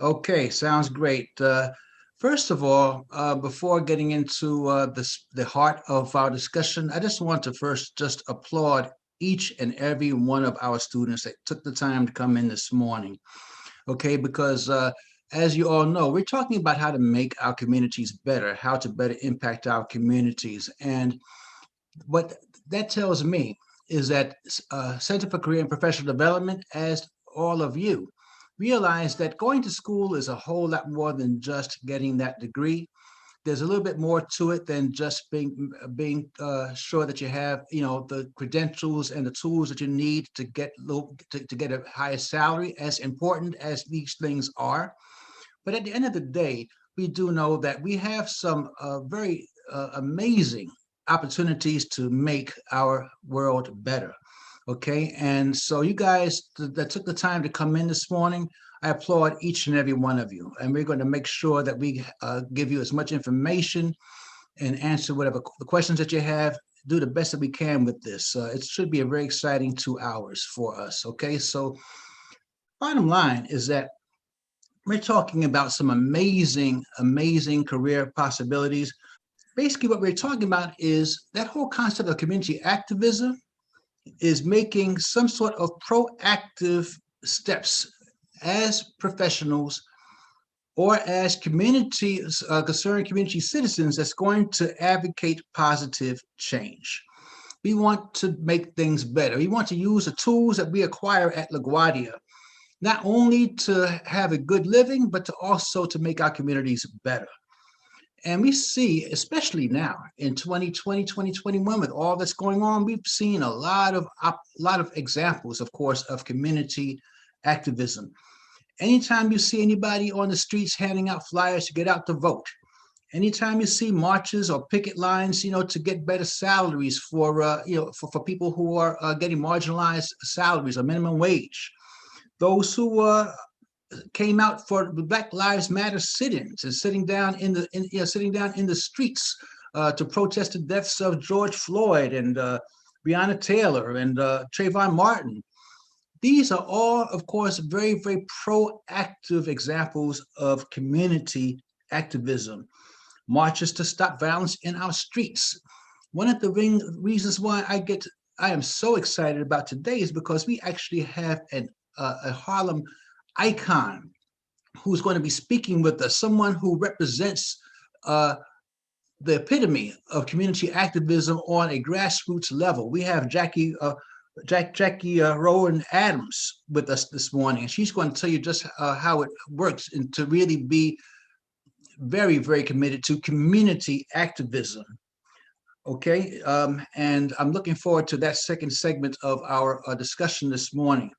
Okay, sounds great. First of all, before getting into the heart of our discussion, I just want to first just applaud each and every one of our students that took the time to come in this morning. Okay, because as you all know, we're talking about how to make our communities better, how to better impact our communities. And what that tells me is that Center for Career and Professional Development, as all of you, realize that going to school is a whole lot more than just getting that degree. There's a little bit more to it than just being sure that you have the credentials and the tools that you need to get to get a higher salary. As important as these things are, but at the end of the day, we do know that we have some very amazing opportunities to make our world better. Okay. And so, you guys that took the time to come in this morning, I applaud each and every one of you. And we're going to make sure that we give you as much information and answer whatever the questions that you have. Do the best that we can with this. It should be a very exciting 2 hours for us. Okay. So, bottom line is that we're talking about some amazing, amazing career possibilities. Basically, what we're talking about is that whole concept of community activism is making some sort of proactive steps as professionals or as community concerned community citizens that's going to advocate positive change. We want to make things better. We want to use the tools that we acquire at LaGuardia not only to have a good living, but to also to make our communities better. And we see, especially now in 2020, 2021, with all that's going on, we've seen a lot of examples, of course, of community activism. Anytime you see anybody on the streets handing out flyers to get out to vote, anytime you see marches or picket lines, to get better salaries for people who are getting marginalized salaries or minimum wage, those who came out for the Black Lives Matter sit-ins and sitting down in the streets to protest the deaths of George Floyd and Breonna Taylor and Trayvon Martin. These are all, of course, very, very proactive examples of community activism. Marches to stop violence in our streets. One of the reasons why I am so excited about today is because we actually have a Harlem icon who's going to be speaking with us, someone who represents the epitome of community activism on a grassroots level. We have Jackie Rowan Adams with us this morning, and she's going to tell you just how it works and to really be very, very committed to community activism. Okay, and I'm looking forward to that second segment of our discussion this morning.